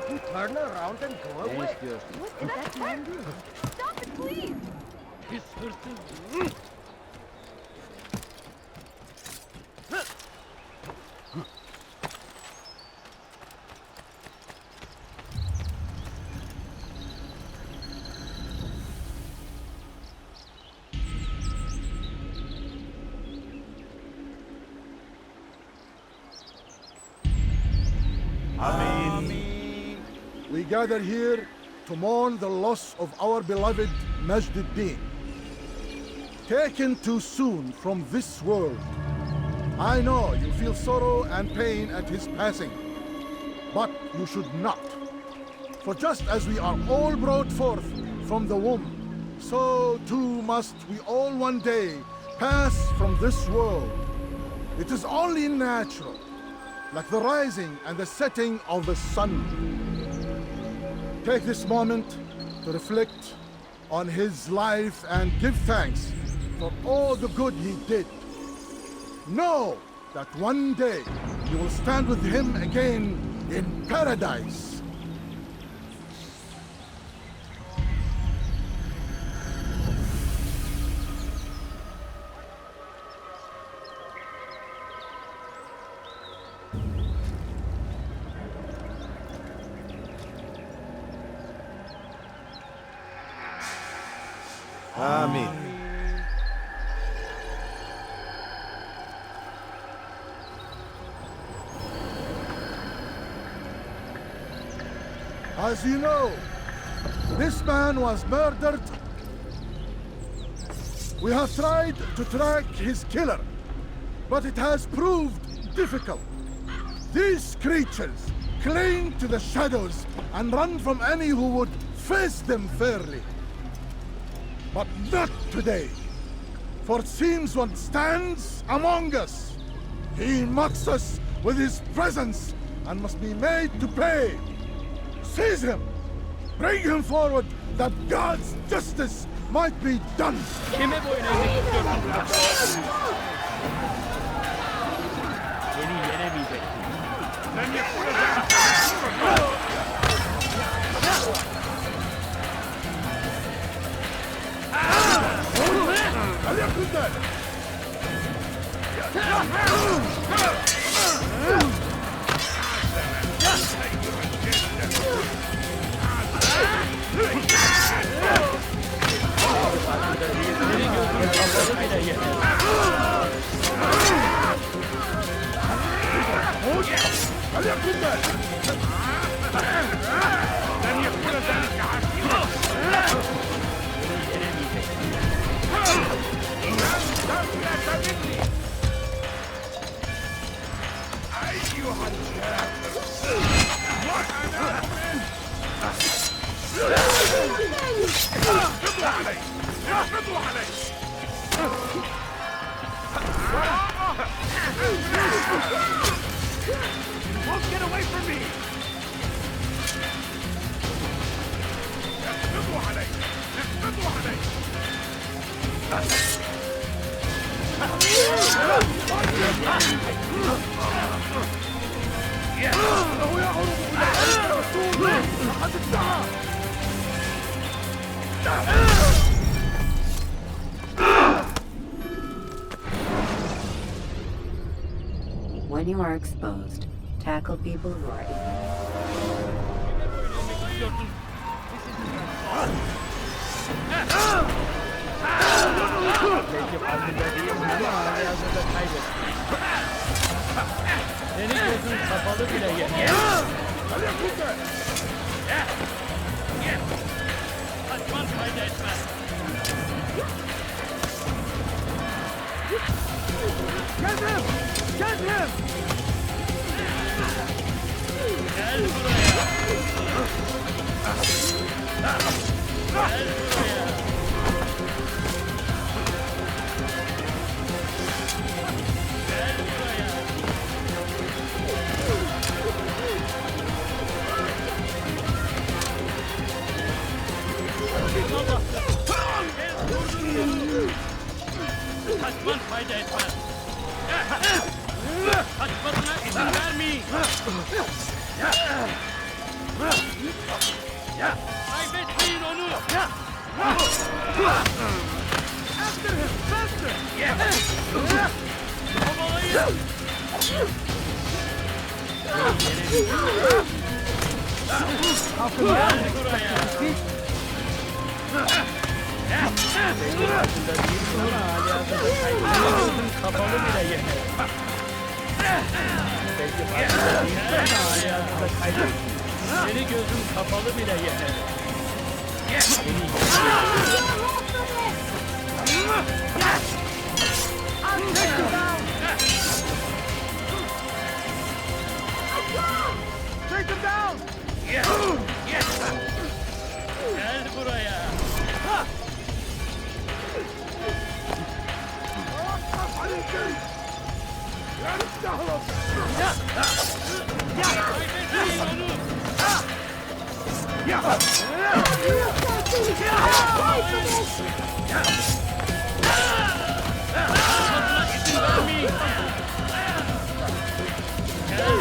Don't you turn around and go Ne away. istiyorsun? What did that man do? Stop it, please! Pis hırsız. We gather here to mourn the loss of our beloved Majduddin. Taken too soon from this world. I know you feel sorrow and pain at his passing, but you should not. For just as we are all brought forth from the womb, so too must we all one day pass from this world. It is only natural, like the rising and the setting of the sun. Take this moment to reflect on his life and give thanks for all the good he did. Know that one day you will stand with him again in paradise. Amin. As you know, this man was murdered. We have tried to track his killer, but it has proved difficult. These creatures cling to the shadows and run from any who would face them fairly. But not today, for it seems one stands among us. He mocks us with his presence and must be made to pay. Seize him! Bring him forward that God's justice might be done! Kime boyun eğmek istiyorsun? Beni yenemeyeceksin. Won't get away from me! When you are exposed, tackle people who are Belki farkında değilsin ama hazırda kaybettin. Senin gözün kapalı bile yeter. Kaçman fayda etmez. Get him! Get him! Gel buraya. Gel buraya. Kaçman fayda etmez. Kaçmasına izin vermeyin. Kaybetmeyin onu. After him, faster. Kovalayın. Gel buraya. Belki farkında değilsin ama halihazırda kaybettiğin kapalı bile yeter. Belki farkında değilsin ama halihazırda kaybettiğin. Seni gözüm kapalı bile yeter. Seni Take him down. Gel buraya. Kaybetmeyin onu. Gel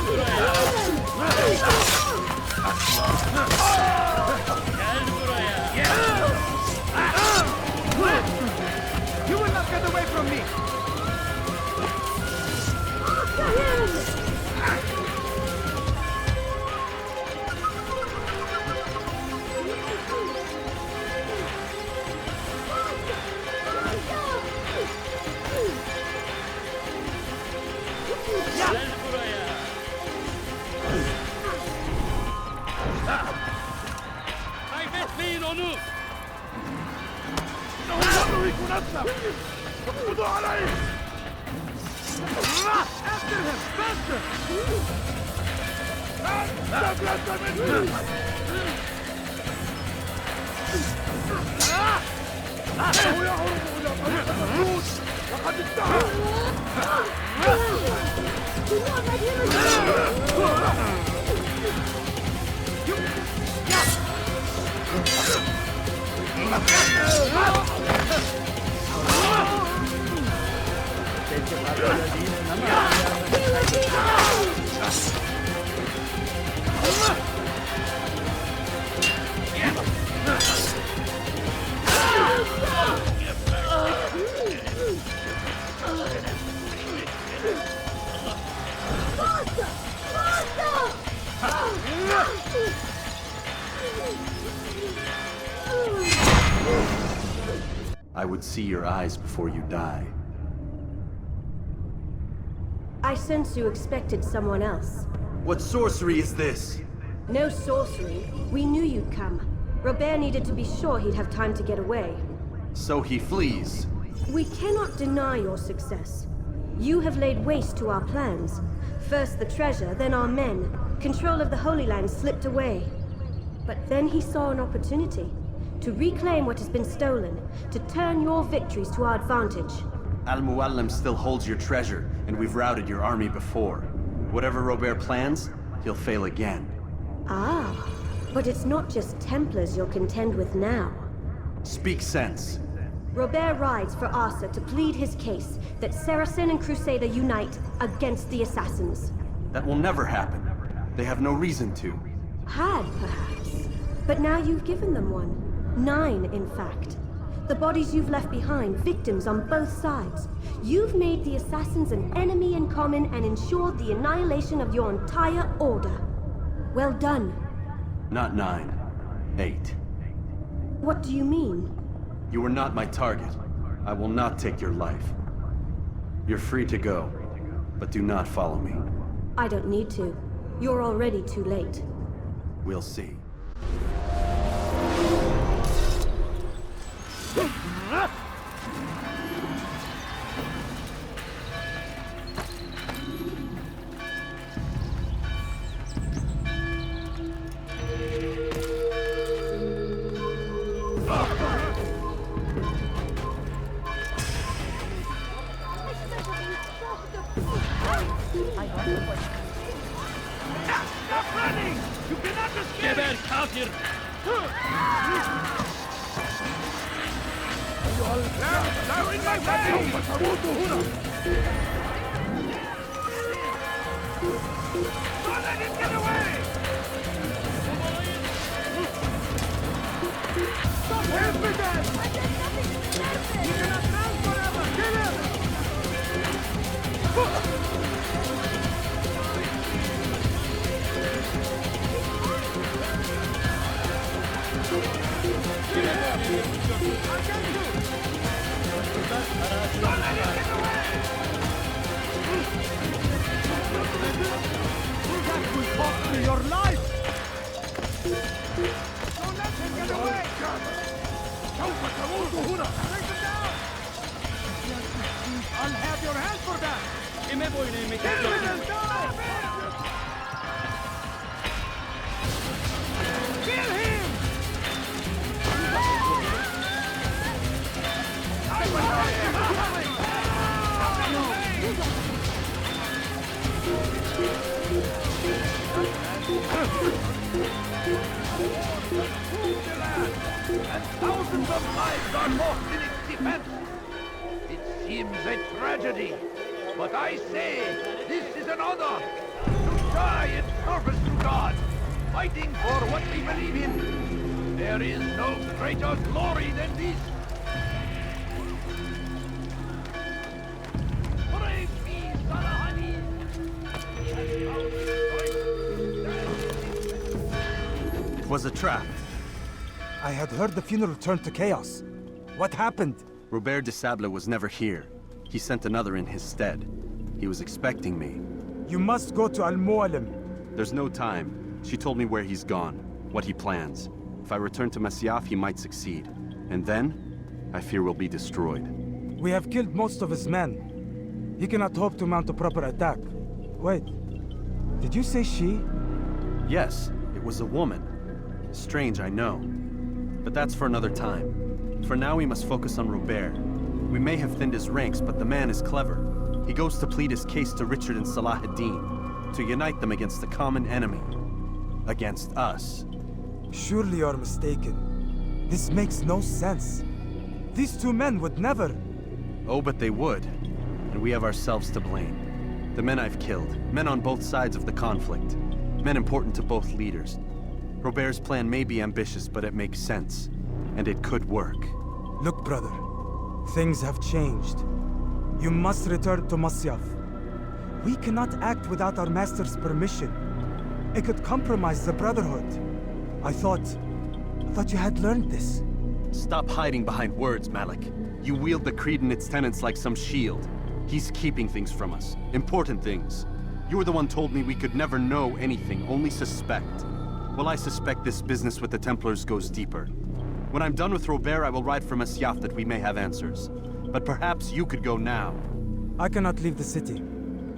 buraya. You will not get away from me. Yeah. Gel buraya. Kaybetmeyin onu. After him, faster. belki farkında değilsin ama halihazırda kaybettiğin. I would see your eyes before you die. I sense you expected someone else. What sorcery is this? No sorcery. We knew you'd come. Robert needed to be sure he'd have time to get away. So he flees. We cannot deny your success. You have laid waste to our plans. First the treasure, then our men. Control of the Holy Land slipped away. But then he saw an opportunity to reclaim what has been stolen, to turn your victories to our advantage. Al-Muallim still holds your treasure, and we've routed your army before. Whatever Robert plans, he'll fail again. Ah, but it's not just Templars you'll contend with now. Speak sense. Robert rides for Asa to plead his case that Saracen and Crusader unite against the Assassins. That will never happen. They have no reason to. Had, perhaps. But now you've given them one. 9, in fact. The bodies you've left behind, victims on both sides. You've made the Assassins an enemy in common and ensured the annihilation of your entire order. Well done. Not 9. 8. What do you mean? You were not my target. I will not take your life. You're free to go, but do not follow me. I don't need to. You're already too late. We'll see. Stop running! You cannot escape! Geber kafir! They're in my way! Don't let him get away! Stop him! I did nothing to deserve You this! cannot run forever! Kill him! That will cost me your life! Don't let him get away! سوف تموت هنا! Take him down! I'll have your hand for that! Kime boyun eğmek Kill him istiyorsun? and die! Kill him! I will and thousands of lives are lost in its defense. It seems a tragedy, but I say this is an honor to die in service to God, fighting for what we believe in. There is no greater glory than this. Praise be, Salahani! It was a trap. I had heard the funeral turned to chaos. What happened? Robert de Sable was never here. He sent another in his stead. He was expecting me. You must go to Al-Mualim. There's no time. She told me where he's gone, what he plans. If I return to Masyaf, he might succeed. And then, I fear we'll be destroyed. We have killed most of his men. He cannot hope to mount a proper attack. Wait, did you say she? Yes, it was a woman. Strange, I know. But that's for another time. For now, we must focus on Robert. We may have thinned his ranks, but the man is clever. He goes to plead his case to Richard and Salah ad-Din, to unite them against the common enemy. Against us. Surely you're mistaken. This makes no sense. These two men would never... Oh, but they would. And we have ourselves to blame. The men I've killed, men on both sides of the conflict. Men important to both leaders. Robert's plan may be ambitious, but it makes sense. And it could work. Look, brother. Things have changed. You must return to Masyaf. We cannot act without our master's permission. It could compromise the Brotherhood. I thought you had learned this. Stop hiding behind words, Malik. You wield the creed and its tenets like some shield. He's keeping things from us. Important things. You were the one told me we could never know anything, only suspect. Well, I suspect this business with the Templars goes deeper. When I'm done with Robert, I will ride for Masyaf that we may have answers. But perhaps you could go now. I cannot leave the city.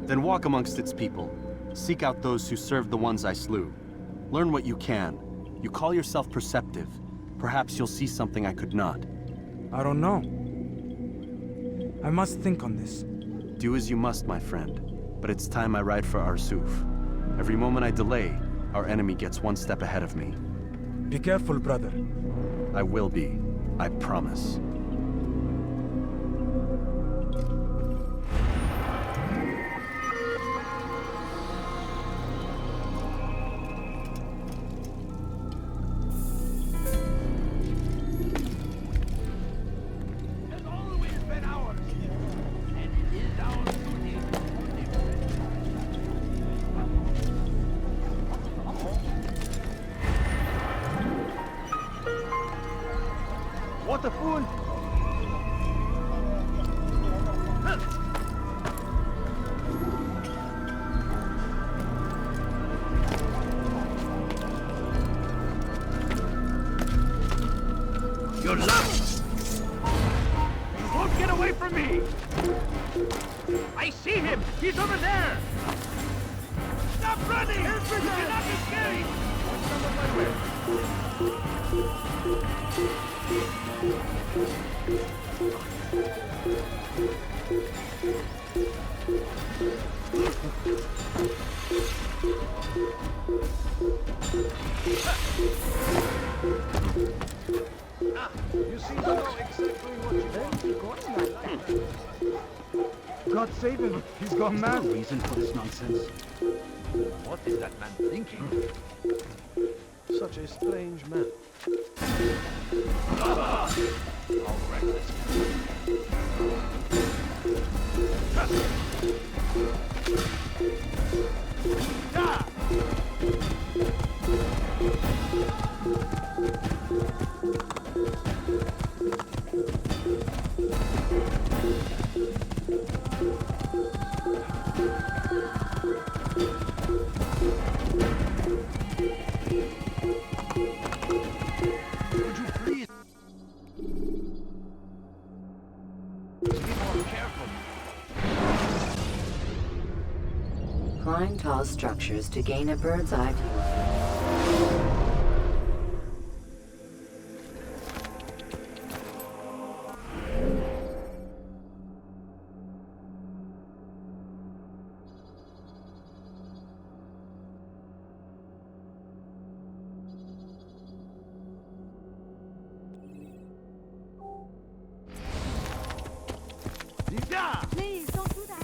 Then walk amongst its people. Seek out those who served the ones I slew. Learn what you can. You call yourself perceptive. Perhaps you'll see something I could not. I don't know. I must think on this. Do as you must, my friend. But it's time I ride for Arsuf. Every moment I delay, our enemy gets one step ahead of me. Be careful, brother. I will be. I promise. Has always been ours, and it is our duty to defend. What a fool! You're lost! You won't get away from me! I see him! He's over there! Stop running! You cannot escape! You seem to know exactly what you want. God save him. He's gone mad. Reason for this nonsense? What is that man thinking? Such a strange man. I'll wreck this Would you please be more careful? Climb tall structures to gain a bird's eye view. Please, don't do that.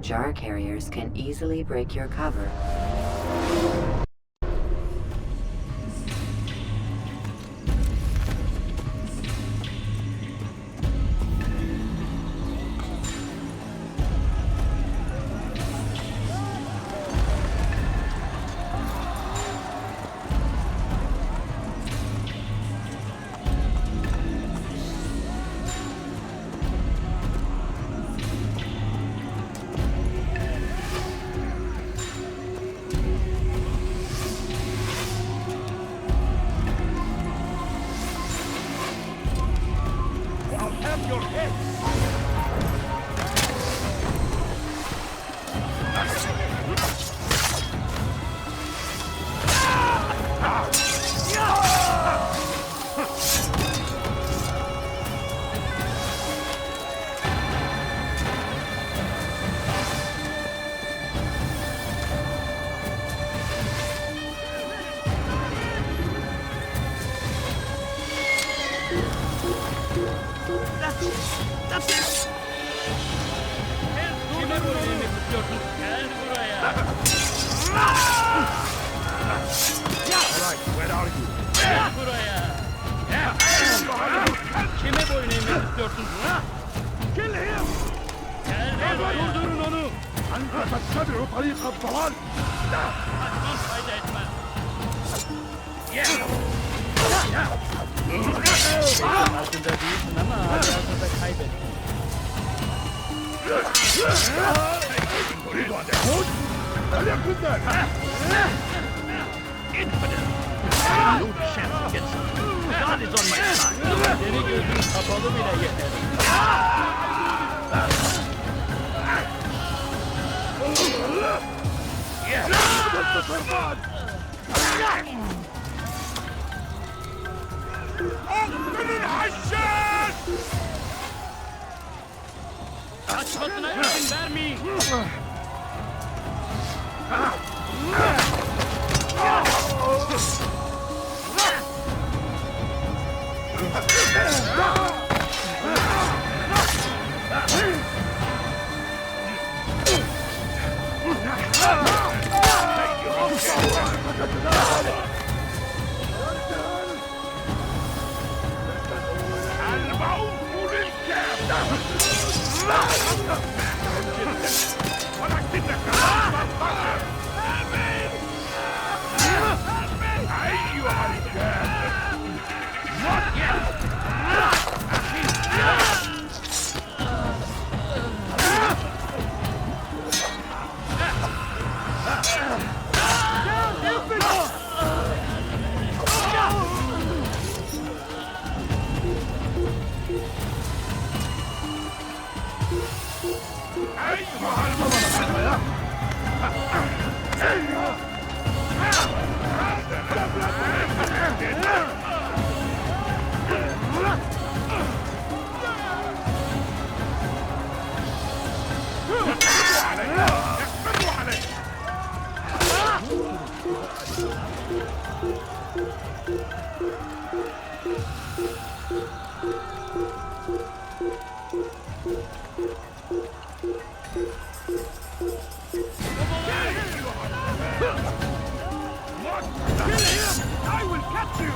Jar carriers can easily break your cover. Kill him! Gel buraya. Durdurun onu! أنت تتبع طريق الضلال. Kaçmam fayda etmez. Farkında değilsin ama hala da kaybettin. No chance against him. God is on my side. Seni gözüm kapalı bile yeter. Kaçmasına izin vermeyin. I will catch you!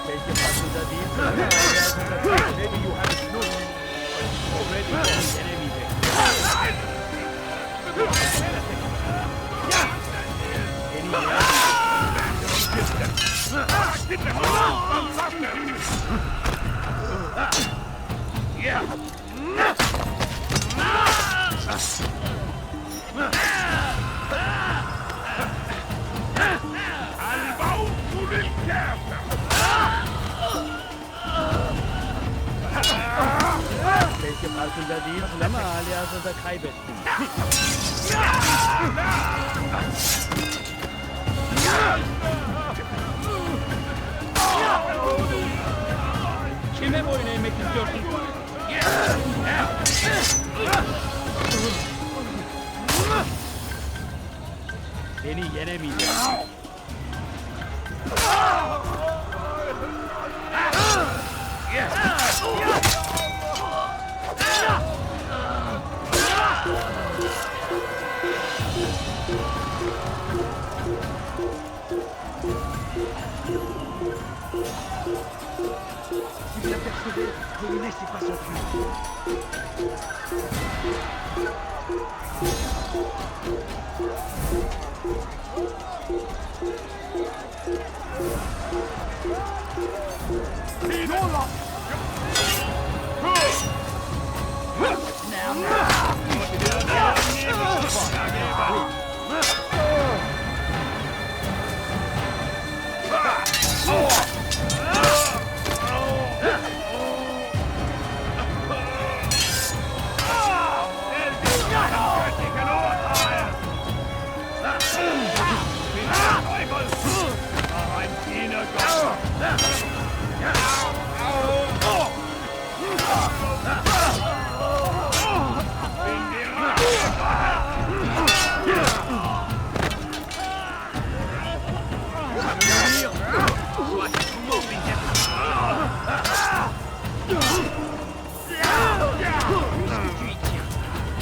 Belki farkında değilsin ama hayatında maybe you have no already denemeyecek. Belki farkında değilsin ama halihazırda kaybettin. Kime boyun eğmek istiyorsun? Beni yenemeyeceksin. Tu viens percevoir, ne le laissez pas s'enfuir.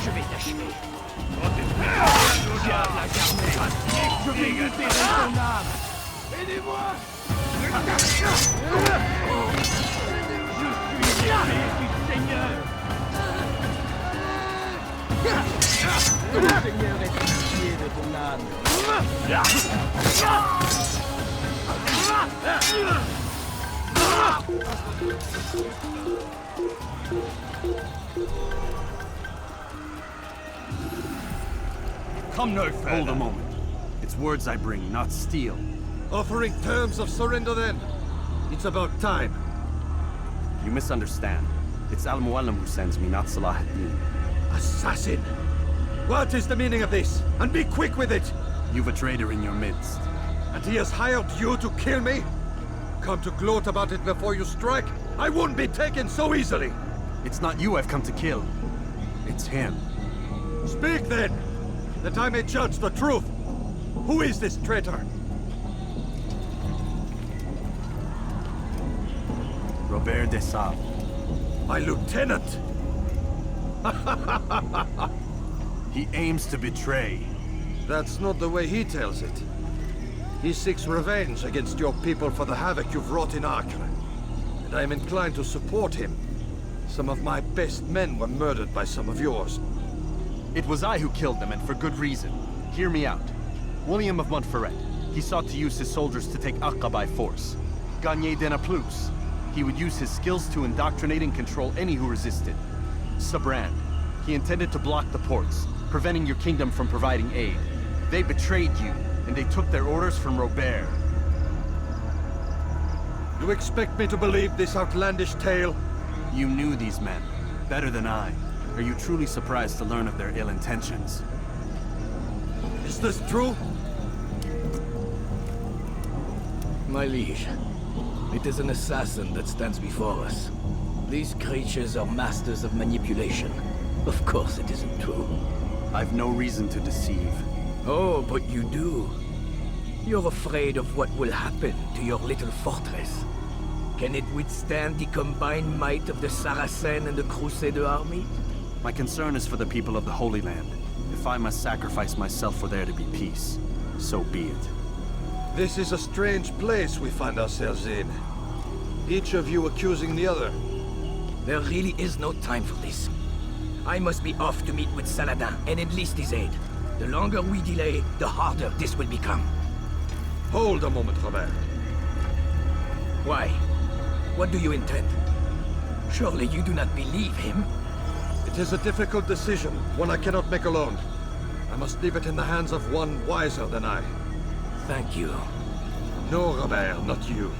Je vais t'achever. Je vais libérer ton âme. Aidez-moi. Je suis l'armée du Seigneur. Le Seigneur est pitié de ton âme. Come no further. Hold a moment. It's words I bring, not steel. Offering terms of surrender then. It's about time. You misunderstand. It's Al-Mualim who sends me, not Salah ad-Din. Assassin! What is the meaning of this? And be quick with it! You've a traitor in your midst. And he has hired you to kill me? Come to gloat about it before you strike? I won't be taken so easily! It's not you I've come to kill. It's him. Speak then! That I may judge the truth! Who is this traitor? Robert de Sable. My lieutenant! He aims to betray. That's not the way he tells it. He seeks revenge against your people for the havoc you've wrought in Acre. And I am inclined to support him. Some of my best men were murdered by some of yours. It was I who killed them, and for good reason. Hear me out. William of Montferrat. He sought to use his soldiers to take Acre by force. Gagné de Naplouse. He would use his skills to indoctrinate and control any who resisted. Sabrand. He intended to block the ports, preventing your kingdom from providing aid. They betrayed you, and they took their orders from Robert. You expect me to believe this outlandish tale? You knew these men, better than I. Are you truly surprised to learn of their ill intentions? Is this true? My liege, it is an assassin that stands before us. These creatures are masters of manipulation. Of course it isn't true. I've no reason to deceive. Oh, but you do. You're afraid of what will happen to your little fortress. Can it withstand the combined might of the Saracen and the Crusader army? My concern is for the people of the Holy Land. If I must sacrifice myself for there to be peace, so be it. This is a strange place we find ourselves in. Each of you accusing the other. There really is no time for this. I must be off to meet with Saladin and enlist his aid. The longer we delay, the harder this will become. Hold a moment, Robert. Why? What do you intend? Surely you do not believe him? It is a difficult decision, one I cannot make alone. I must leave it in the hands of one wiser than I. Thank you. No, Robert, not you.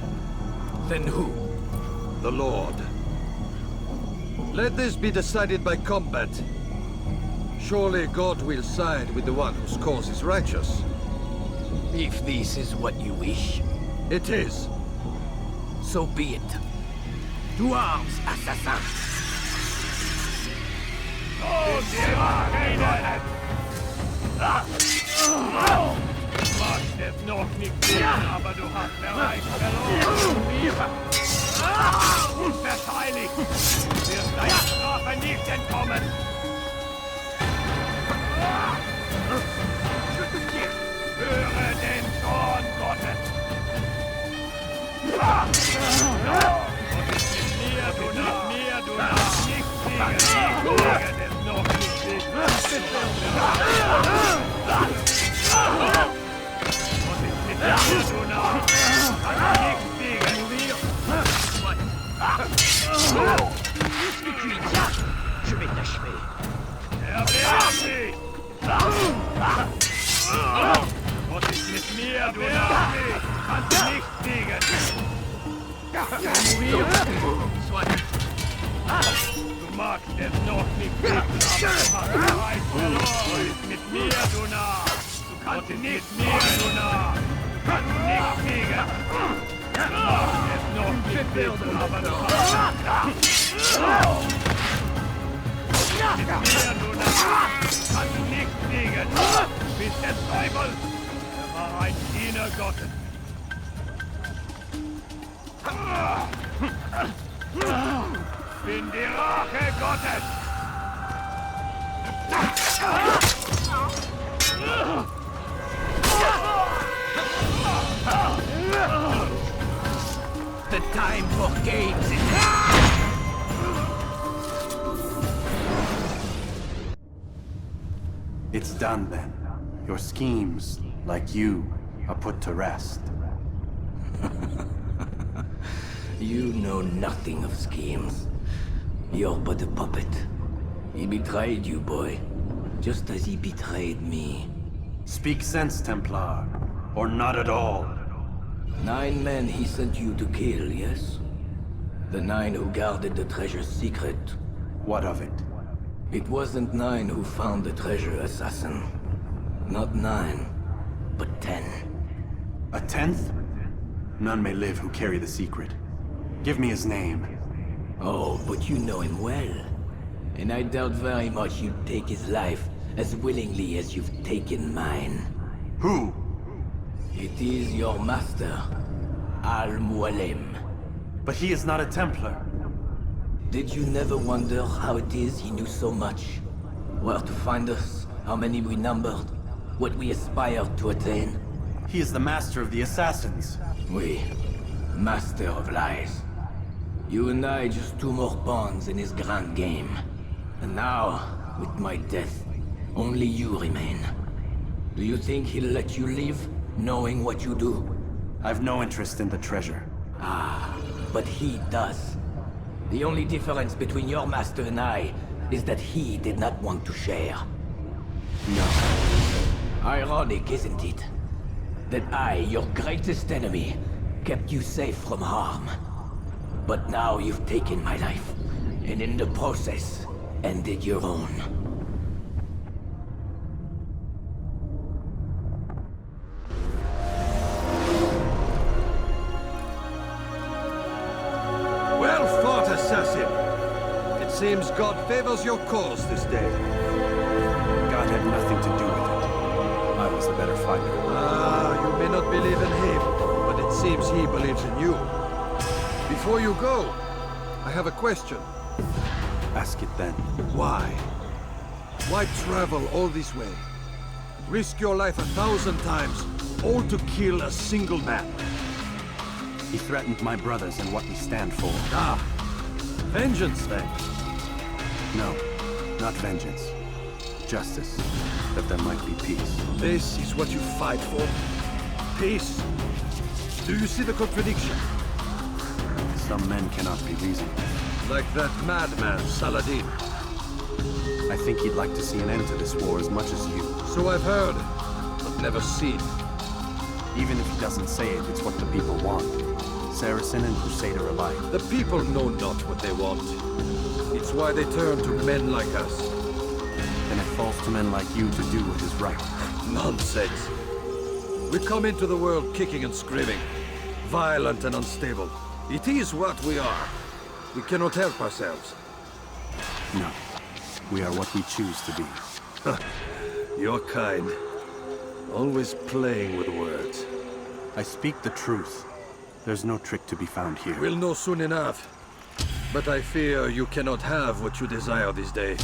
Then who? The Lord. Let this be decided by combat. Surely God will side with the one whose cause is righteous. If this is what you wish. It is. So be it. To arms, assassin! Machst es noch nicht sehen, aber du hast bereits verloren. Unverzeihlich! Wirst deiner Strafe nicht entkommen! Höre den Zorn Gottes! Und mit mir, du darfst nichts sehen! Ich werde es noch nicht sehen! Und mit mir, du darfst nichts sehen! Je vais t'achever. Was ist mit mir, du Nazi? Kannst du nicht siegen! Du magst es noch nicht siegen, aber du hast bereits verloren! Was ist mit mir, du Narr? Du kannst nicht mir, du Narr! Du kannst nicht siegen! Du magst es noch nicht siegen, aber du hast... ist des Teufels! Er war ein Diener Gottes! Bin die Rache Gottes! The time for games is... It's done then. Your schemes, like you, are put to rest. You know nothing of schemes. You're but a puppet. He betrayed you, boy. Just as he betrayed me. Speak sense, Templar. Or not at all. 9 men he sent you to kill, yes? The 9 who guarded the treasure's secret. What of it? It wasn't 9 who found the treasure, assassin. Not 9, but 10. A 10th? None may live who carry the secret. Give me his name. Oh, but you know him well. And I doubt very much you'd take his life as willingly as you've taken mine. Who? It is your master, Al-Mualim. But he is not a Templar. Did you never wonder how it is he knew so much? Where to find us, how many we numbered, what we aspired to attain? He is the master of the assassins. Oui, master of lies. You and I just 2 more pawns in his grand game. And now, with my death, only you remain. Do you think he'll let you live, knowing what you do? I've no interest in the treasure. Ah, but he does. The only difference between your master and I is that he did not want to share. No. Ironic, isn't it? That I, your greatest enemy, kept you safe from harm. But now you've taken my life, and in the process, ended your own. Well fought, assassin! It seems God favors your cause this day. God had nothing to do with it. I was the better fighter. Ah, you may not believe in him, but it seems he believes in you. Before you go, I have a question. Ask it then. Why? Why travel all this way? Risk your life 1,000 times, all to kill a single man? He threatened my brothers and what we stand for. Ah, vengeance then. No, not vengeance. Justice, that there might be peace. This is what you fight for? Peace? Do you see the contradiction? Some men cannot be reasoned. Like that madman, Saladin. I think he'd like to see an end to this war as much as you. So I've heard, but never seen. Even if he doesn't say it, it's what the people want. Saracen and Crusader alike. The people know not what they want. It's why they turn to men like us. Then it falls to men like you to do what is right. Nonsense. We come into the world kicking and screaming, violent and unstable. It is what we are. We cannot help ourselves. No. We are what we choose to be. Your kind. Always playing with words. I speak the truth. There's no trick to be found here. We'll know soon enough. But I fear you cannot have what you desire this day.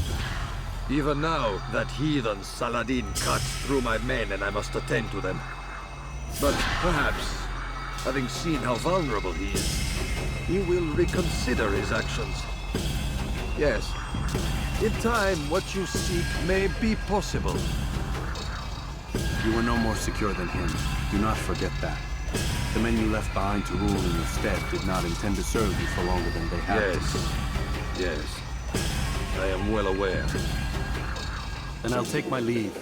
Even now, that heathen Saladin cuts through my men and I must attend to them. But perhaps, having seen how vulnerable he is, he will reconsider his actions. Yes, in time, what you seek may be possible. You were no more secure than him. Do not forget that. The men you left behind to rule in your stead did not intend to serve you for longer than they had to. Yes. I am well aware. Then I'll take my leave.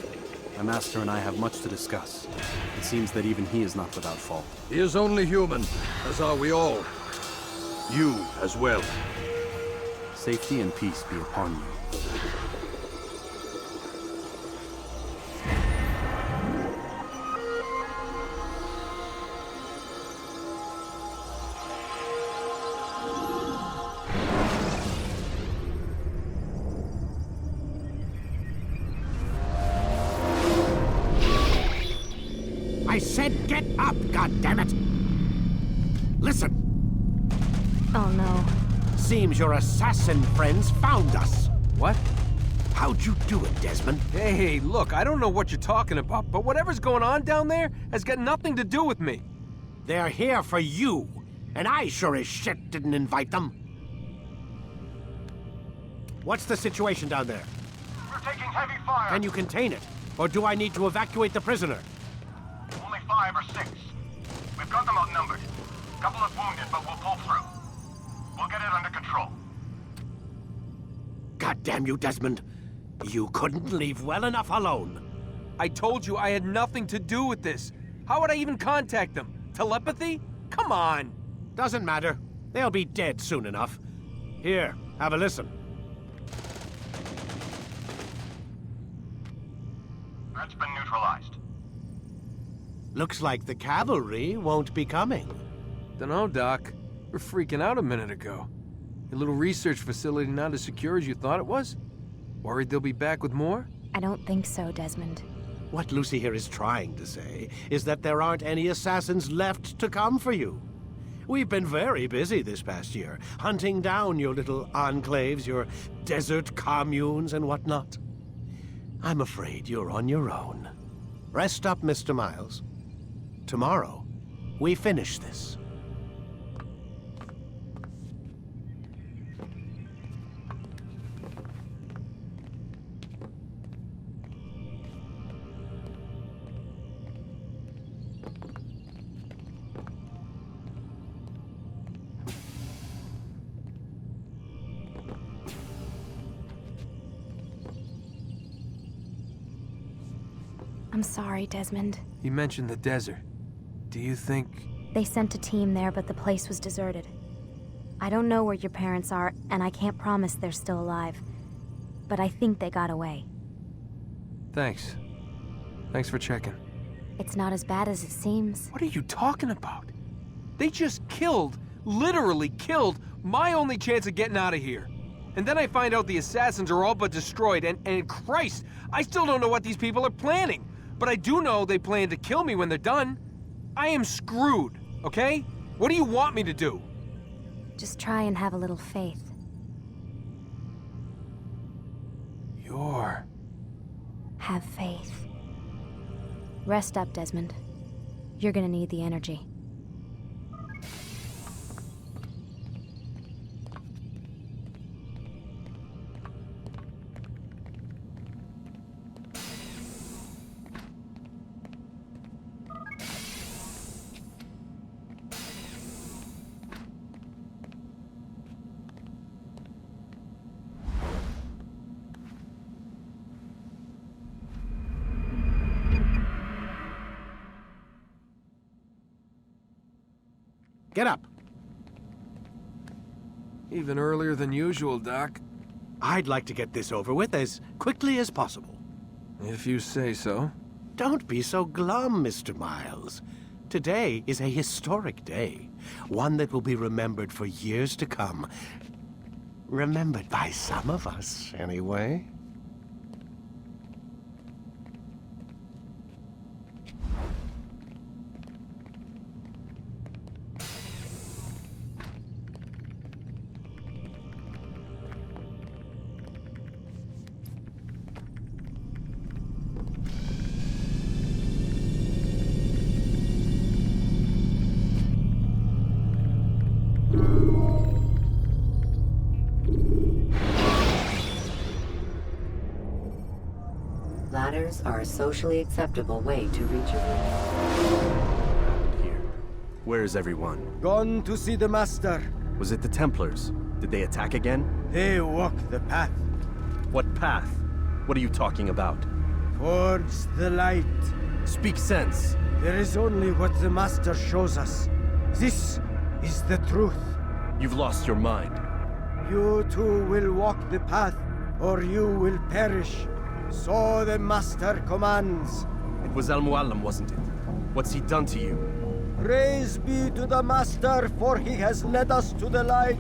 My master and I have much to discuss. It seems that even he is not without fault. He is only human, as are we all. You as well. Safety and peace be upon you. said get up, goddammit! Listen. Oh no. Seems your assassin friends found us. What? How'd you do it, Desmond? Hey, look, I don't know what you're talking about, but whatever's going on down there has got nothing to do with me. They're here for you, and I sure as shit didn't invite them. What's the situation down there? We're taking heavy fire. Can you contain it? Or do I need to evacuate the prisoner? Only 5 or 6. We've got them outnumbered. Couple of wounded, but we'll pull through. We'll get it under control. God damn you, Desmond. You couldn't leave well enough alone. I told you I had nothing to do with this. How would I even contact them? Telepathy? Come on. Doesn't matter. They'll be dead soon enough. Here, have a listen. That's been neutralized. Looks like the cavalry won't be coming. Dunno, Doc. We're freaking out a minute ago. Your little research facility not as secure as you thought it was? Worried they'll be back with more? I don't think so, Desmond. What Lucy here is trying to say is that there aren't any assassins left to come for you. We've been very busy this past year, hunting down your little enclaves, your desert communes and whatnot. I'm afraid you're on your own. Rest up, Mr. Miles. Tomorrow, we finish this. I'm sorry, Desmond. You mentioned the desert. Do you think... They sent a team there, but the place was deserted. I don't know where your parents are, and I can't promise they're still alive. But I think they got away. Thanks. Thanks for checking. It's not as bad as it seems. What are you talking about? They just killed, literally killed, my only chance of getting out of here. And then I find out the assassins are all but destroyed, and Christ, I still don't know what these people are planning. But I do know they plan to kill me when they're done. I am screwed, okay? What do you want me to do? Just try and have a little faith. Have faith. Rest up, Desmond. You're gonna need the energy. Get up. Even earlier than usual, Doc. I'd like to get this over with as quickly as possible. If you say so. Don't be so glum, Mr. Miles. Today is a historic day. One that will be remembered for years to come. Remembered by some of us, anyway. Ladders are a socially acceptable way to reach a room. Here. Where is everyone? Gone to see the Master. Was it the Templars? Did they attack again? They walk the path. What path? What are you talking about? Towards the light. Speak sense. There is only what the Master shows us. This is the truth. You've lost your mind. You too will walk the path, or you will perish. So the Master commands. It was Al-Mualim, wasn't it? What's he done to you? Praise be to the Master, for he has led us to the light.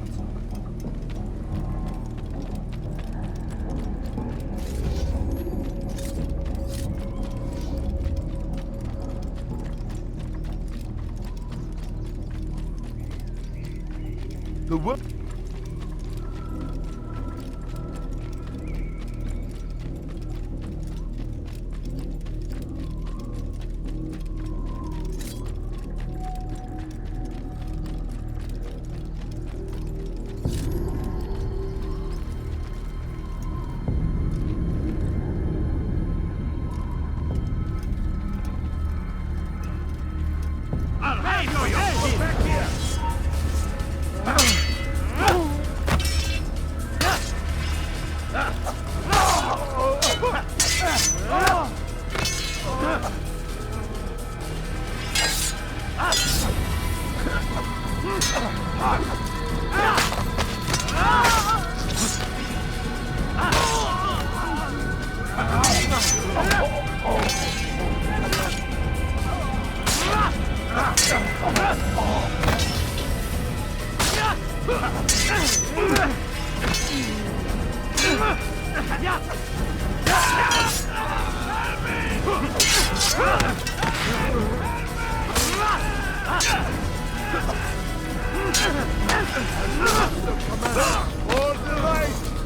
what?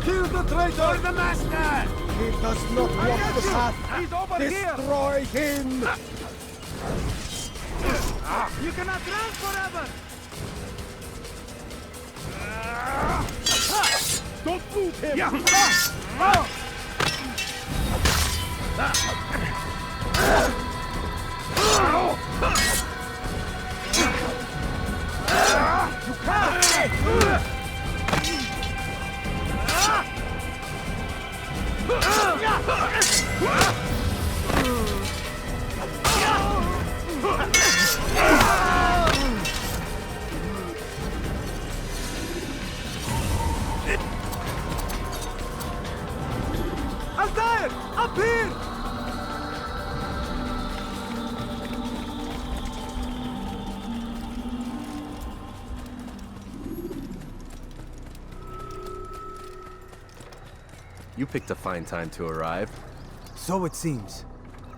Kill the traitor! For the master! He does not walk the path. He's over Destroy him! You cannot run forever! Don't move him! You can't! Altair! Up here! You picked a fine time to arrive. So it seems.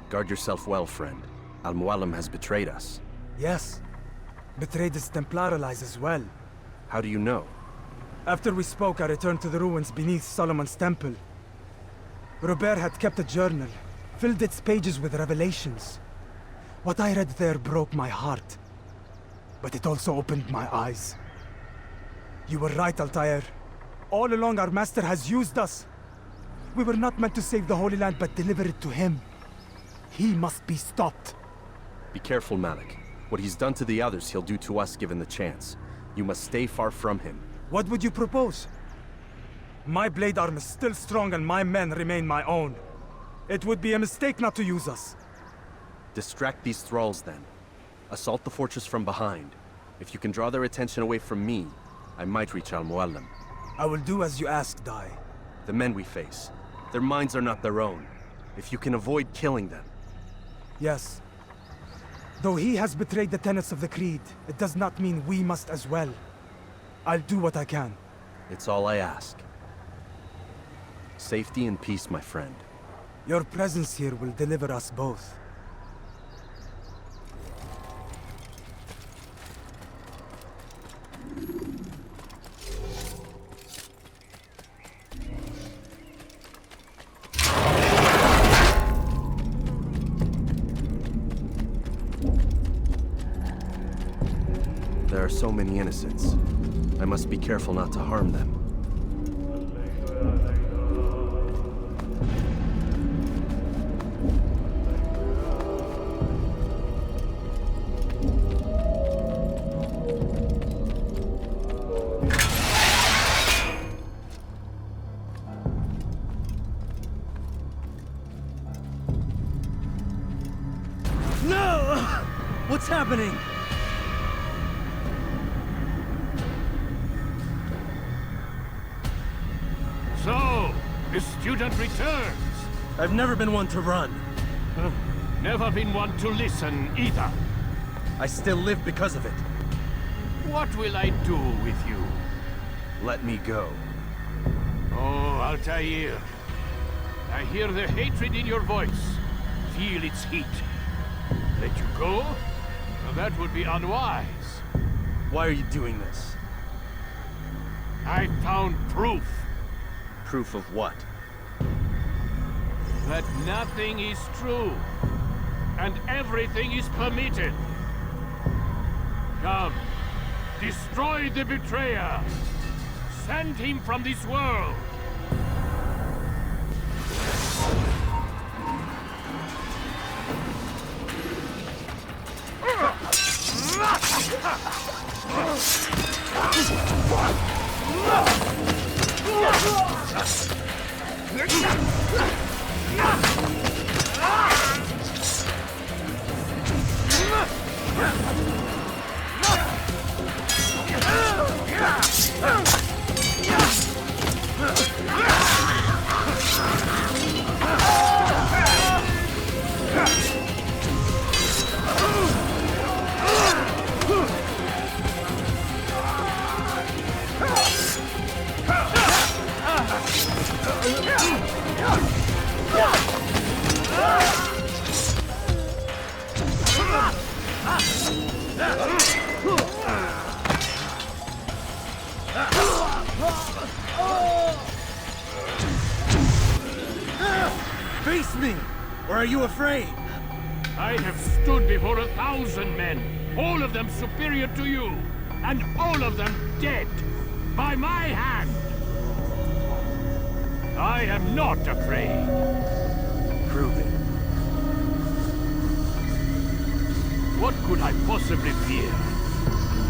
Guard yourself well, friend. Al-Mualim has betrayed us. Yes. Betrayed his Templar allies as well. How do you know? After we spoke, I returned to the ruins beneath Solomon's temple. Robert had kept a journal, filled its pages with revelations. What I read there broke my heart. But it also opened my eyes. You were right, Altair. All along our master has used us. We were not meant to save the Holy Land, but deliver it to him. He must be stopped. Be careful, Malik. What he's done to the others, he'll do to us given the chance. You must stay far from him. What would you propose? My blade arm is still strong and my men remain my own. It would be a mistake not to use us. Distract these thralls, then. Assault the fortress from behind. If you can draw their attention away from me, I might reach Al-Mualim. I will do as you ask, Dai. The men we face, their minds are not their own. If you can avoid killing them. Yes. Though he has betrayed the tenets of the Creed, it does not mean we must as well. I'll do what I can. It's all I ask. Safety and peace, my friend. Your presence here will deliver us both. There are so many innocents. I must be careful not to harm them. No! What's happening? So, the student returns. I've never been one to run. Never been one to listen either. I still live because of it. What will I do with you? Let me go. Oh, Altair. I hear the hatred in your voice. Feel its heat. Let you go? Well, that would be unwise. Why are you doing this? I found proof. Proof of what? That nothing is true. And everything is permitted. Come. Destroy the betrayer. Send him from this world. Face me! Or are you afraid? I have stood before 1,000 men, all of them superior to you, and all of them dead, by my hand. I am not afraid. Prove it. What could I possibly fear?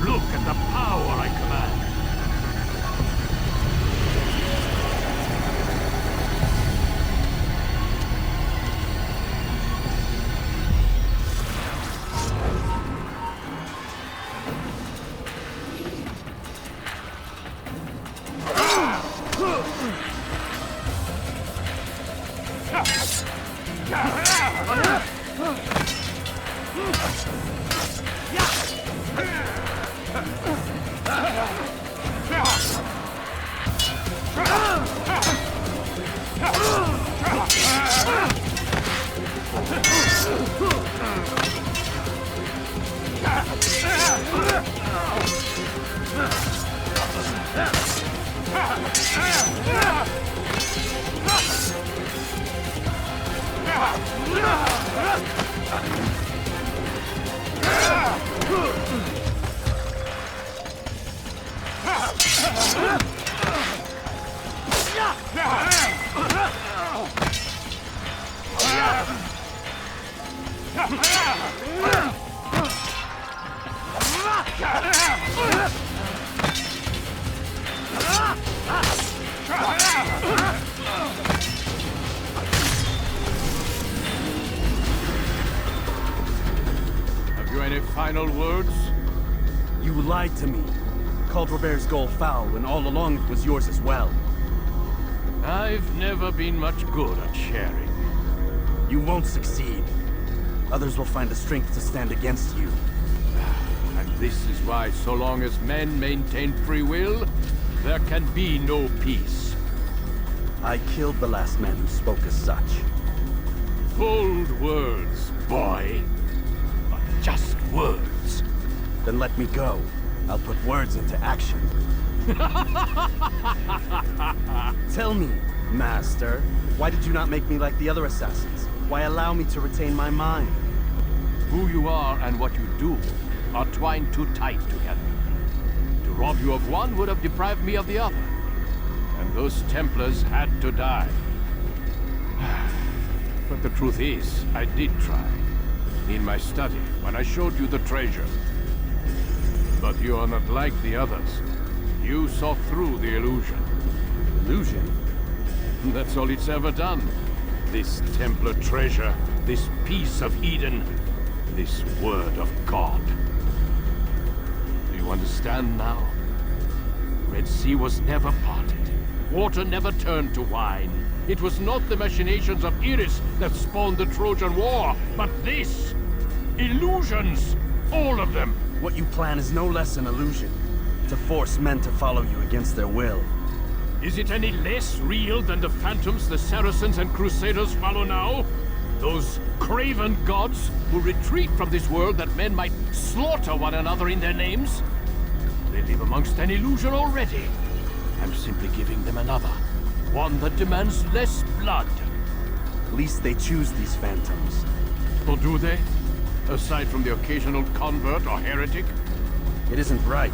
Look at the power I command. Have you any final words? You lied to me. Called Robert's goal foul when all along it was yours as well. I've never been much good at sharing. You won't succeed. Others will find the strength to stand against you. And this is why, so long as men maintain free will, there can be no peace. I killed the last man who spoke as such. Bold words, boy. But just words. Then let me go. I'll put words into action. Tell me, Master, why did you not make me like the other assassins? Why allow me to retain my mind? Who you are and what you do are twined too tight together. To rob you of one would have deprived me of the other. And those Templars had to die. But the truth is, I did try. In my study, when I showed you the treasure. But you are not like the others. You saw through the illusion. Illusion? That's all it's ever done. This Templar treasure, this piece of Eden, this word of God. Do you understand now? Red Sea was never parted. Water never turned to wine. It was not the machinations of Iris that spawned the Trojan War, but this! Illusions! All of them! What you plan is no less an illusion. To force men to follow you against their will. Is it any less real than the phantoms the Saracens and Crusaders follow now? Those craven gods who retreat from this world that men might slaughter one another in their names? They live amongst an illusion already. I'm simply giving them another. One that demands less blood. At least they choose these phantoms. Or do they? Aside from the occasional convert or heretic? It isn't right.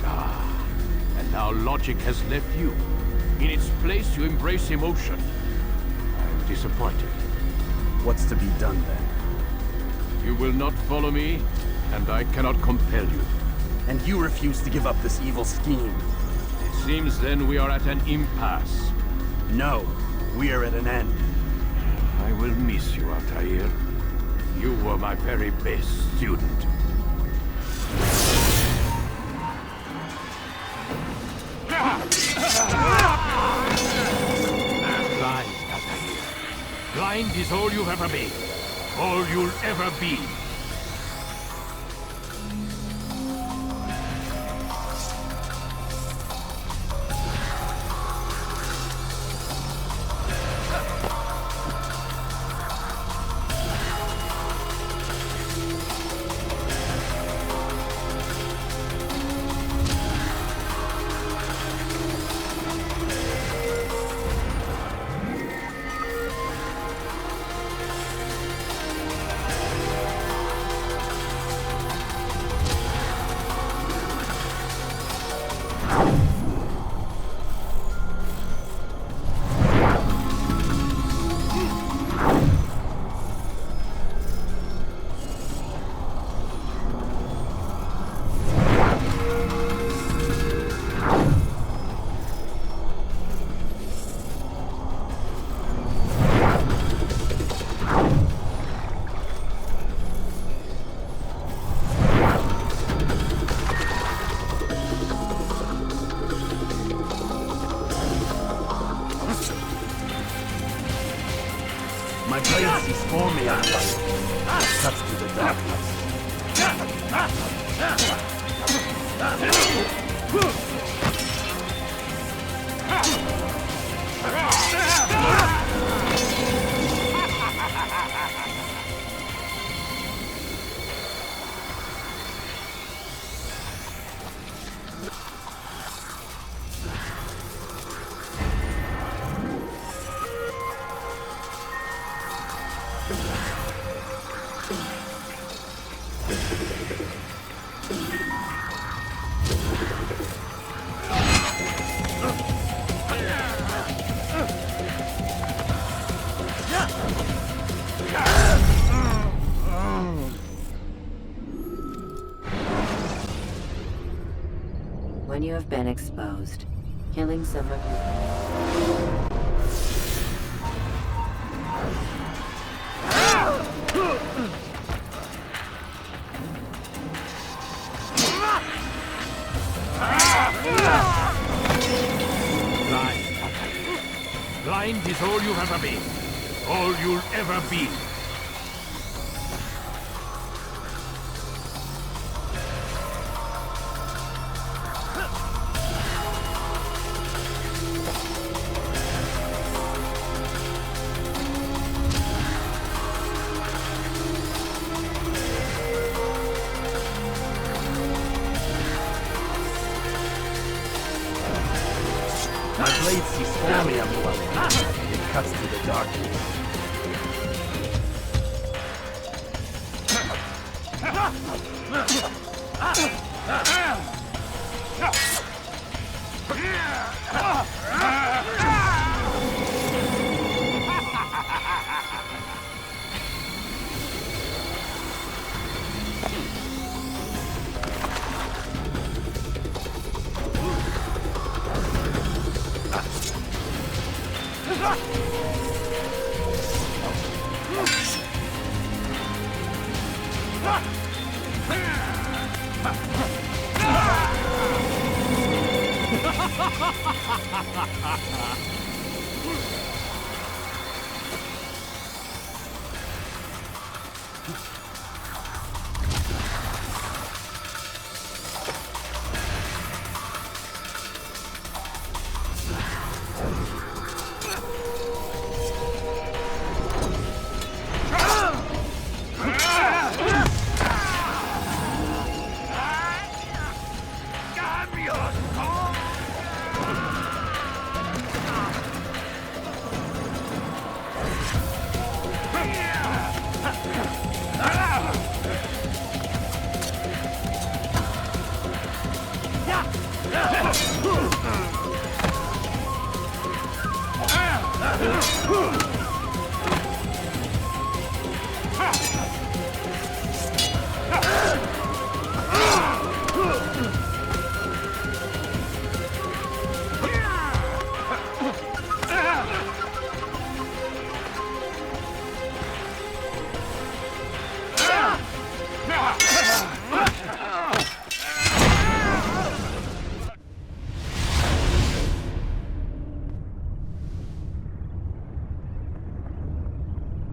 Ah, and now logic has left you. In its place, you embrace emotion. I'm disappointed. What's to be done then? You will not follow me, and I cannot compel you. And you refuse to give up this evil scheme. It seems then we are at an impasse. No, we are at an end. I will miss you, Altair. You were my very best student. Blind, Altair. Blind is all you've ever been. All you'll ever be. My blade sees for me on light. It cuts through the darkness. When you have been exposed, killing some of your... Blind is all you've ever been. All you'll ever be. My blade sees for me, I'm dwelling. It cuts through the darkness.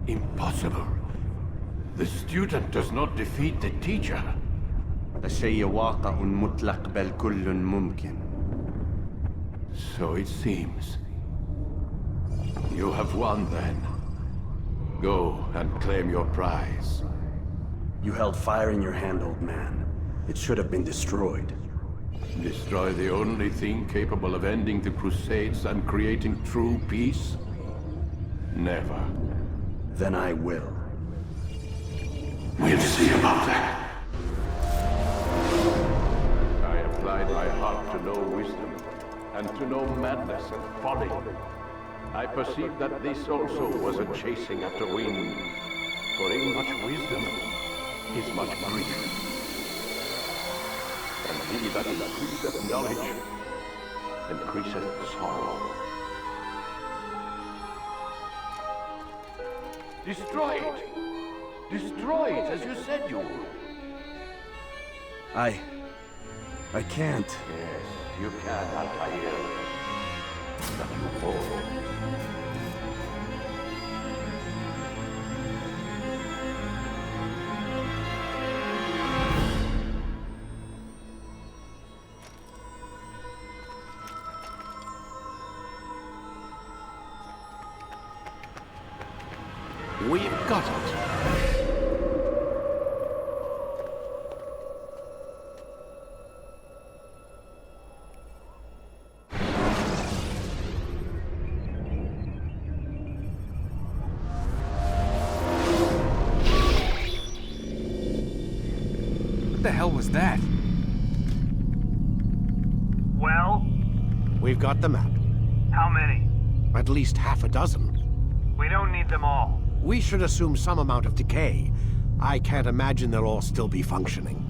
Impossible. The student does not defeat the teacher. الشيء واقع مطلق بل كل ممكن. So it seems. You have won then. Go and claim your prize. You held fire in your hand, old man. It should have been destroyed. Destroy the only thing capable of ending the Crusades and creating true peace? Never. Then I will. We'll see about that. I applied my heart to know wisdom, and to know madness and folly. I perceived that this also was a chasing after wind. For in much wisdom is much grief. And he that increaseth knowledge increaseth sorrow. Destroy it! Destroy it, as you said you would. I can't. Yes, you can, Altair. But you won't. We've got it. What the hell was that? Well? We've got the map. How many? At least half a dozen. We don't need them all. We should assume some amount of decay. I can't imagine they'll all still be functioning.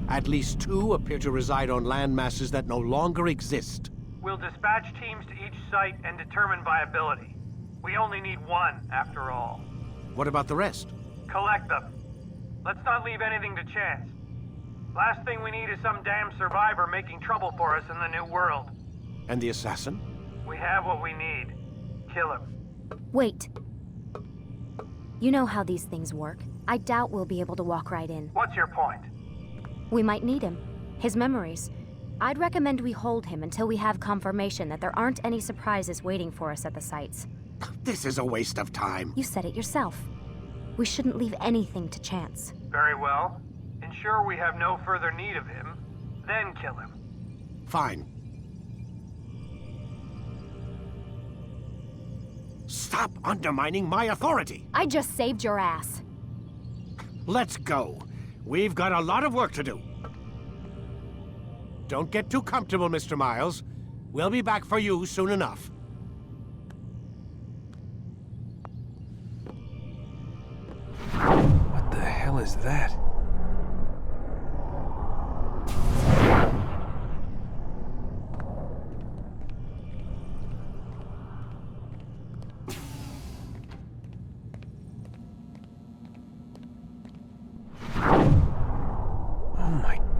At least 2 appear to reside on land masses that no longer exist. We'll dispatch teams to each site and determine viability. We only need 1, after all. What about the rest? Collect them. Let's not leave anything to chance. Last thing we need is some damn survivor making trouble for us in the new world. And the assassin? We have what we need. Kill him. Wait. You know how these things work. I doubt we'll be able to walk right in. What's your point? We might need him. His memories. I'd recommend we hold him until we have confirmation that there aren't any surprises waiting for us at the sites. This is a waste of time. You said it yourself. We shouldn't leave anything to chance. Very well. Ensure we have no further need of him, then kill him. Fine. Stop undermining my authority! I just saved your ass. Let's go. We've got a lot of work to do. Don't get too comfortable, Mr. Miles. We'll be back for you soon enough. What the hell is that?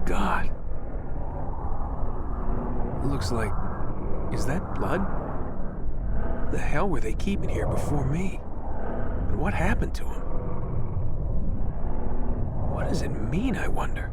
God. Looks like... Is that blood? What the hell were they keeping here before me? And what happened to him? What does it mean, I wonder?